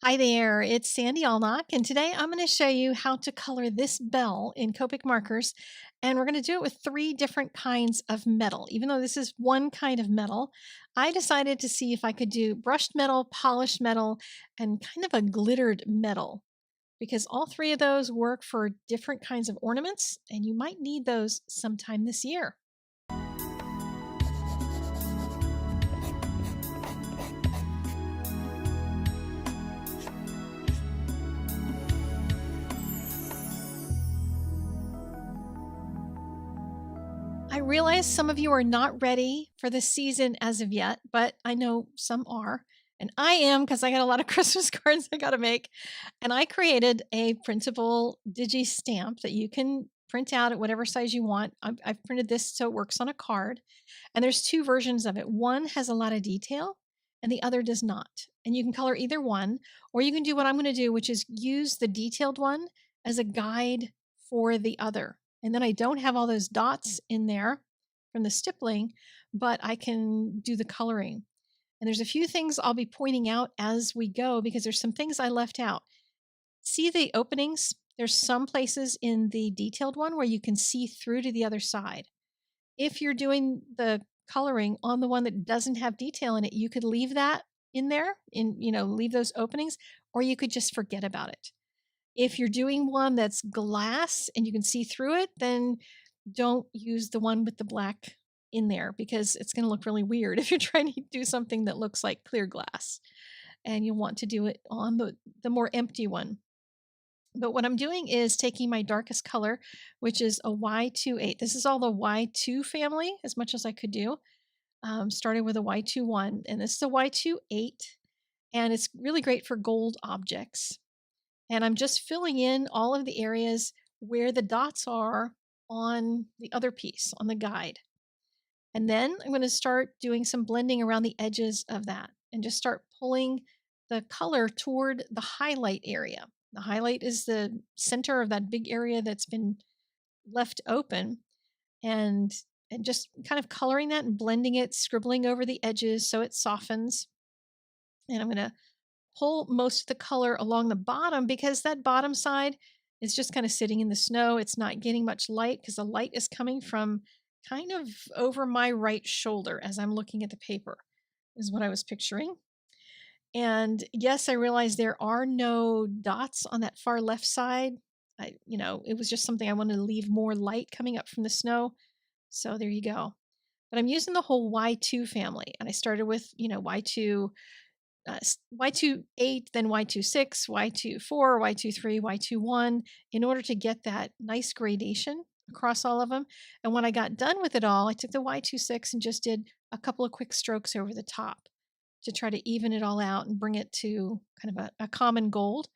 Hi there, it's Sandy Allnock, and today I'm going to show you how to color this bell in Copic markers. And we're going to do it with three different kinds of metal. Even though this is one kind of metal, I decided to see if I could do brushed metal, polished metal, and kind of a glittered metal because all three of those work for different kinds of ornaments, and you might need those sometime this year. I realize some of you are not ready for the season as of yet, but I know some are. And I am because I got a lot of Christmas cards I got to make. And I created a printable digi stamp that you can print out at whatever size you want. I've printed this so it works on a card. And there's two versions of it. One has a lot of detail and the other does not. And you can color either one, or you can do what I'm going to do, which is use the detailed one as a guide for the other. And then I don't have all those dots in there from the stippling, but I can do the coloring. And there's a few things I'll be pointing out as we go because there's some things I left out. See the openings? There's some places in the detailed one where you can see through to the other side. If you're doing the coloring on the one that doesn't have detail in it, you could leave that in there, leave those openings, or you could just forget about it. If you're doing one that's glass and you can see through it, then don't use the one with the black in there because it's going to look really weird if you're trying to do something that looks like clear glass. And you'll want to do it on the more empty one. But what I'm doing is taking my darkest color, which is a Y28. This is all the Y2 family, as much as I could do. Starting with a Y21, and this is a Y28, and it's really great for gold objects. And I'm just filling in all of the areas where the dots are on the other piece, on the guide. And then I'm going to start doing some blending around the edges of that and just start pulling the color toward the highlight area. The highlight is the center of that big area that's been left open, and just kind of coloring that and blending it, scribbling over the edges so it softens. And I'm going to pull most of the color along the bottom because that bottom side is just kind of sitting in the snow. It's not getting much light because the light is coming from kind of over my right shoulder as I'm looking at the paper, is what I was picturing. And yes, I realize there are no dots on that far left side. It was just something I wanted to leave more light coming up from the snow. So there you go. But I'm using the whole Y2 family. And I started with, Y2 Y28, then Y26, Y24, Y23, Y21 in order to get that nice gradation across all of them. And when I got done with it all, I took the Y26 and just did a couple of quick strokes over the top to try to even it all out and bring it to kind of a common gold.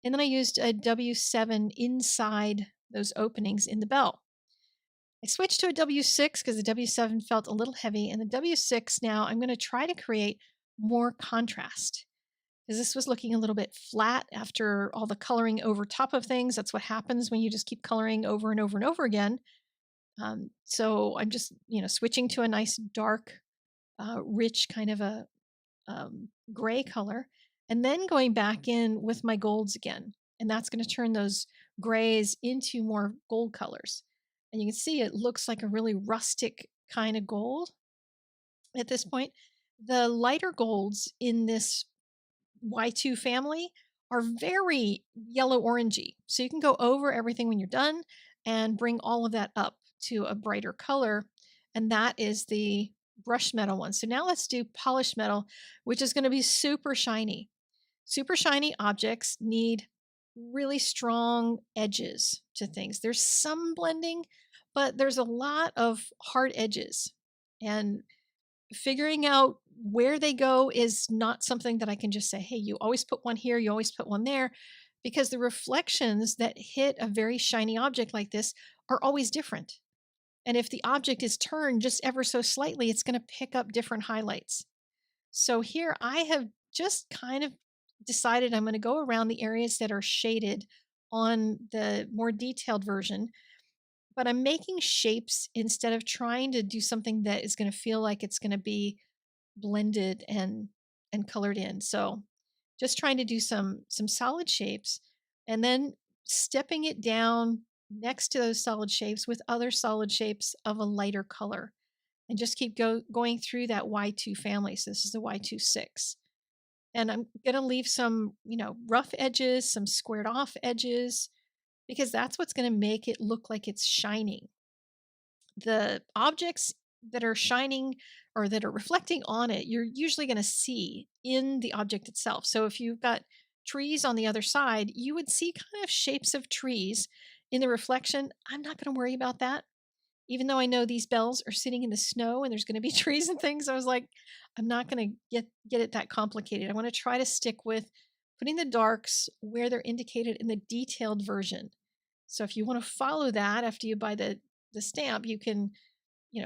And then I used a W7 inside those openings in the bell. I switched to a W6 because the W7 felt a little heavy, and the W6 now I'm going to try to create more contrast because this was looking a little bit flat after all the coloring over top of things. That's what happens when you just keep coloring over and over and over again. So I'm just, switching to a nice dark, rich kind of a gray color, and then going back in with my golds again. And that's going to turn those grays into more gold colors. And you can see it looks like a really rustic kind of gold at this point. The lighter golds in this Y2 family are very yellow orangey. So you can go over everything when you're done and bring all of that up to a brighter color. And that is the brushed metal one. So now let's do polished metal, which is going to be super shiny. Super shiny objects need really strong edges to things. There's some blending, but there's a lot of hard edges. And figuring out where they go is not something that I can just say, hey, you always put one here, you always put one there, because the reflections that hit a very shiny object like this are always different. And if the object is turned just ever so slightly, it's going to pick up different highlights. So here I have just kind of decided I'm going to go around the areas that are shaded on the more detailed version, but I'm making shapes instead of trying to do something that is going to feel like it's going to be blended and colored in. So just trying to do some solid shapes and then stepping it down next to those solid shapes with other solid shapes of a lighter color and just keep going through that Y2 family. So this is the Y26. And I'm going to leave some, rough edges, some squared off edges, because that's what's going to make it look like it's shining. The objects that are shining or that are reflecting on it, you're usually going to see in the object itself. So if you've got trees on the other side, you would see kind of shapes of trees in the reflection. I'm not going to worry about that. Even though I know these bells are sitting in the snow and there's going to be trees and things, I was like, I'm not going to get it that complicated. I want to try to stick with putting the darks where they're indicated in the detailed version. So if you want to follow that after you buy the stamp, you can,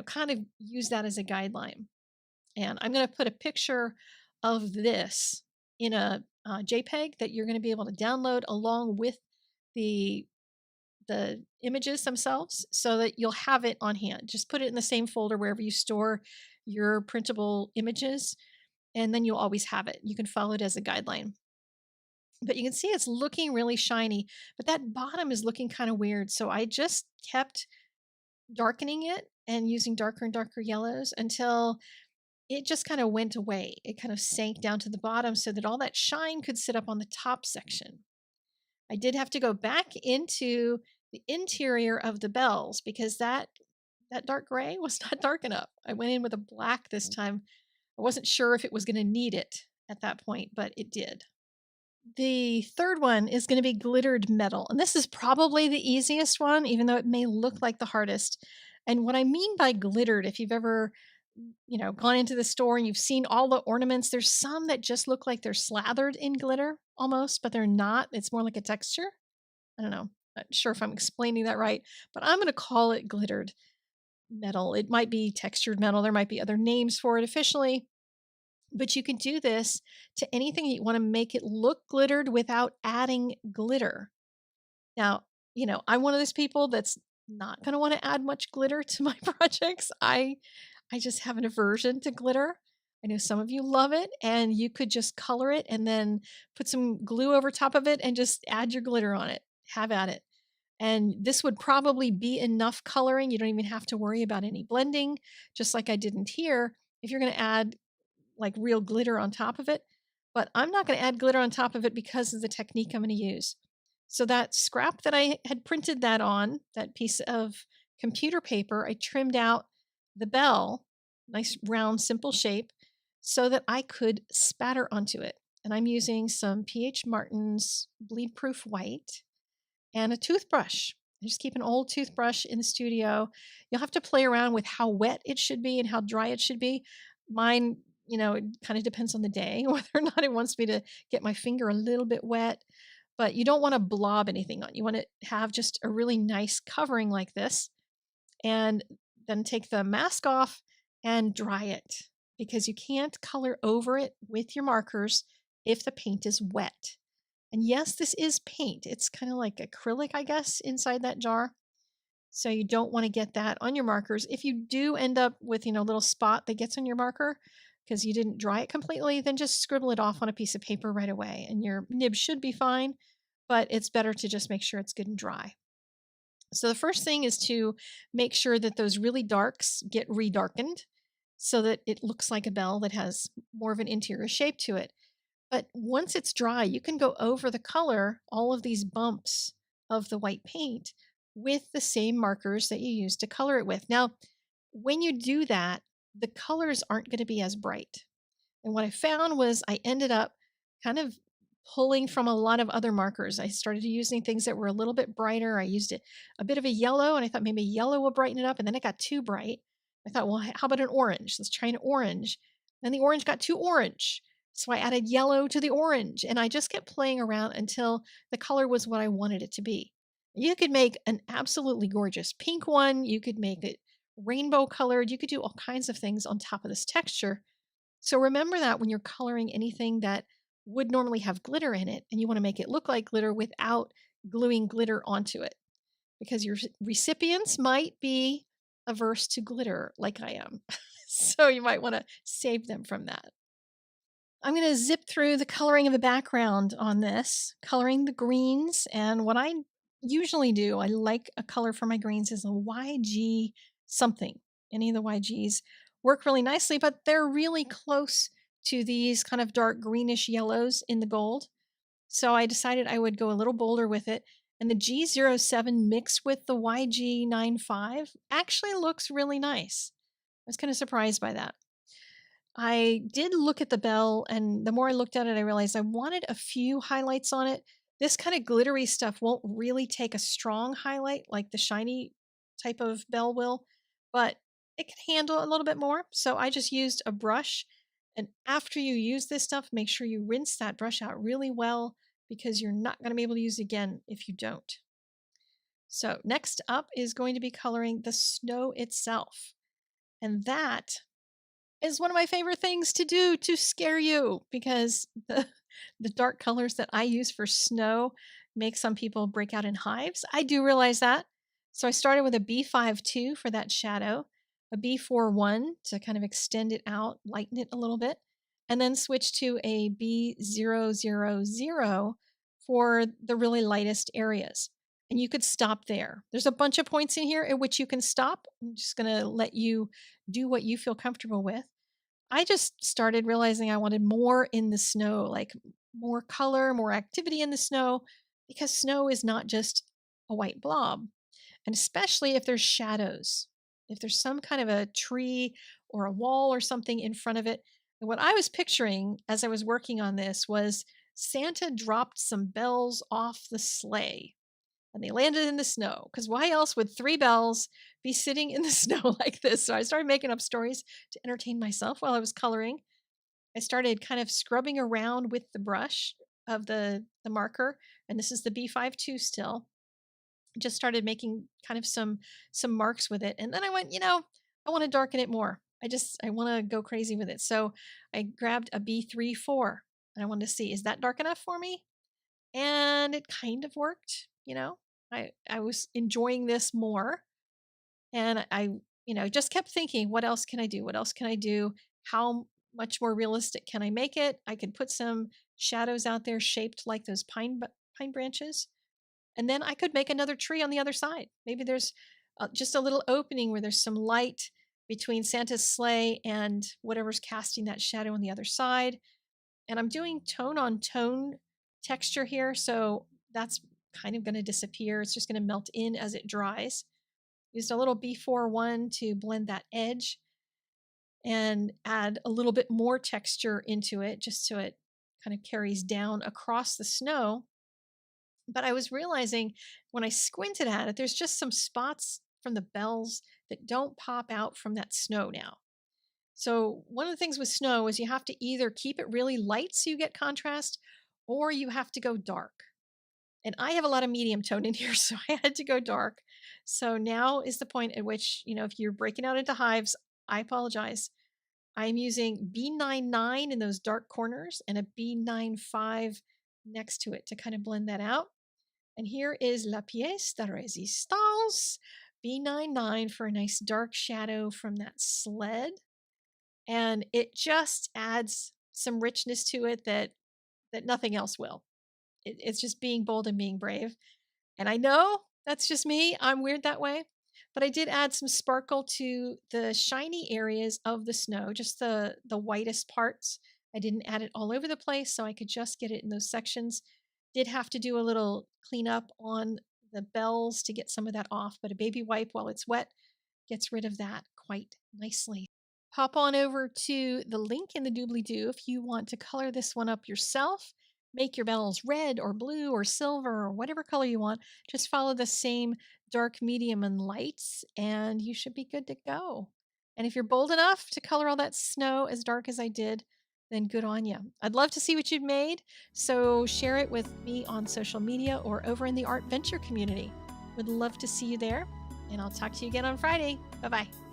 kind of use that as a guideline. And I'm going to put a picture of this in a JPEG that you're going to be able to download along with the images themselves so that you'll have it on hand. Just put it in the same folder wherever you store your printable images, and then you'll always have it. You can follow it as a guideline. But you can see it's looking really shiny, but that bottom is looking kind of weird. So I just kept darkening it and using darker and darker yellows until it just kind of went away. It kind of sank down to the bottom so that all that shine could sit up on the top section. I did have to go back into the interior of the bells because that dark gray was not dark enough. I went in with a black this time. I wasn't sure if it was going to need it at that point, but it did. The third one is going to be glittered metal. And this is probably the easiest one, even though it may look like the hardest. And what I mean by glittered, if you've ever, gone into the store and you've seen all the ornaments, there's some that just look like they're slathered in glitter almost, but they're not. It's more like a texture. I don't know. Not sure if I'm explaining that right, but I'm going to call it glittered metal. It might be textured metal. There might be other names for it officially, but you can do this to anything that you want to make it look glittered without adding glitter. Now, I'm one of those people that's not going to want to add much glitter to my projects. I just have an aversion to glitter. I know some of you love it, and you could just color it and then put some glue over top of it and just add your glitter on it. Have at it. And this would probably be enough coloring. You don't even have to worry about any blending, just like I didn't here. If you're going to add like real glitter on top of it, but I'm not going to add glitter on top of it because of the technique I'm going to use. So that scrap that I had printed that on, that piece of computer paper, I trimmed out the bell, nice round simple shape, so that I could spatter onto it. And I'm using some PH Martin's bleed proof white and a toothbrush. I just keep an old toothbrush in the studio. You'll have to play around with how wet it should be and how dry it should be. Mine, it kind of depends on the day, whether or not it wants me to get my finger a little bit wet. But you don't want to blob anything on. You want to have just a really nice covering like this. And then take the mask off and dry it because you can't color over it with your markers if the paint is wet. And yes, this is paint. It's kind of like acrylic, I guess, inside that jar. So you don't want to get that on your markers. If you do end up with, a little spot that gets on your marker because you didn't dry it completely, then just scribble it off on a piece of paper right away and your nib should be fine, but it's better to just make sure it's good and dry. So the first thing is to make sure that those really darks get redarkened so that it looks like a bell that has more of an interior shape to it. But once it's dry, you can go over the color, all of these bumps of the white paint with the same markers that you used to color it with. Now, when you do that, the colors aren't going to be as bright. And what I found was I ended up kind of pulling from a lot of other markers. I started using things that were a little bit brighter. I used a bit of a yellow, and I thought maybe yellow will brighten it up. And then it got too bright. I thought, well, how about an orange? Let's try an orange. Then the orange got too orange. So I added yellow to the orange, and I just kept playing around until the color was what I wanted it to be. You could make an absolutely gorgeous pink one. You could make it rainbow colored. You could do all kinds of things on top of this texture. So remember that when you're coloring anything that would normally have glitter in it and you want to make it look like glitter without gluing glitter onto it, because your recipients might be averse to glitter like I am. So you might want to save them from that. I'm going to zip through the coloring of the background on this, coloring the greens. And what I usually do, I like a color for my greens is a YG something. Any of the YGs work really nicely, but they're really close to these kind of dark greenish yellows in the gold. So I decided I would go a little bolder with it. And the G07 mixed with the YG95 actually looks really nice. I was kind of surprised by that. I did look at the bell, and the more I looked at it, I realized I wanted a few highlights on it. This kind of glittery stuff won't really take a strong highlight like the shiny type of bell will, but it can handle a little bit more. So I just used a brush. And after you use this stuff, make sure you rinse that brush out really well because you're not going to be able to use it again if you don't. So next up is going to be coloring the snow itself. And that is one of my favorite things to do to scare you because the dark colors that I use for snow make some people break out in hives. I do realize that. So I started with a B52 for that shadow, a B41 to kind of extend it out, lighten it a little bit, and then switched to a B000 for the really lightest areas. And you could stop there. There's a bunch of points in here at which you can stop. I'm just going to let you do what you feel comfortable with. I just started realizing I wanted more in the snow, like more color, more activity in the snow, because snow is not just a white blob. And especially if there's shadows, if there's some kind of a tree or a wall or something in front of it. And what I was picturing as I was working on this was Santa dropped some bells off the sleigh and they landed in the snow. Because why else would three bells be sitting in the snow like this? So I started making up stories to entertain myself while I was coloring. I started kind of scrubbing around with the brush of the marker, and this is the B52 still. Just started making kind of some marks with it, and then I went, I want to darken it more. I want to go crazy with it. So I grabbed a B34, and I wanted to see, is that dark enough for me? And it kind of worked. I was enjoying this more, and I just kept thinking, what else can I do? What else can I do? How much more realistic can I make it? I could put some shadows out there shaped like those pine branches, and then I could make another tree on the other side. Maybe there's just a little opening where there's some light between Santa's sleigh and whatever's casting that shadow on the other side. And I'm doing tone on tone texture here, so that's kind of going to disappear. It's just going to melt in as it dries. Used a little B41 to blend that edge and add a little bit more texture into it just so it kind of carries down across the snow. But I was realizing when I squinted at it, there's just some spots from the bells that don't pop out from that snow now. So, one of the things with snow is you have to either keep it really light so you get contrast, or you have to go dark. And I have a lot of medium tone in here, so I had to go dark. So now is the point at which, if you're breaking out into hives, I apologize. I'm using B99 in those dark corners and a B95 next to it to kind of blend that out. And here is La Pièce de Résistance, B99 for a nice dark shadow from that sled. And it just adds some richness to it that nothing else will. It's just being bold and being brave. And I know that's just me. I'm weird that way. But I did add some sparkle to the shiny areas of the snow, just the whitest parts. I didn't add it all over the place, so I could just get it in those sections. Did have to do a little cleanup on the bells to get some of that off, but a baby wipe while it's wet gets rid of that quite nicely. Hop on over to the link in the doobly-doo if you want to color this one up yourself. Make your bells red or blue or silver or whatever color you want. Just follow the same dark, medium, and lights, and you should be good to go. And if you're bold enough to color all that snow as dark as I did, then good on you. I'd love to see what you've made, so share it with me on social media or over in the Art Venture community. Would love to see you there, and I'll talk to you again on Friday. Bye-bye.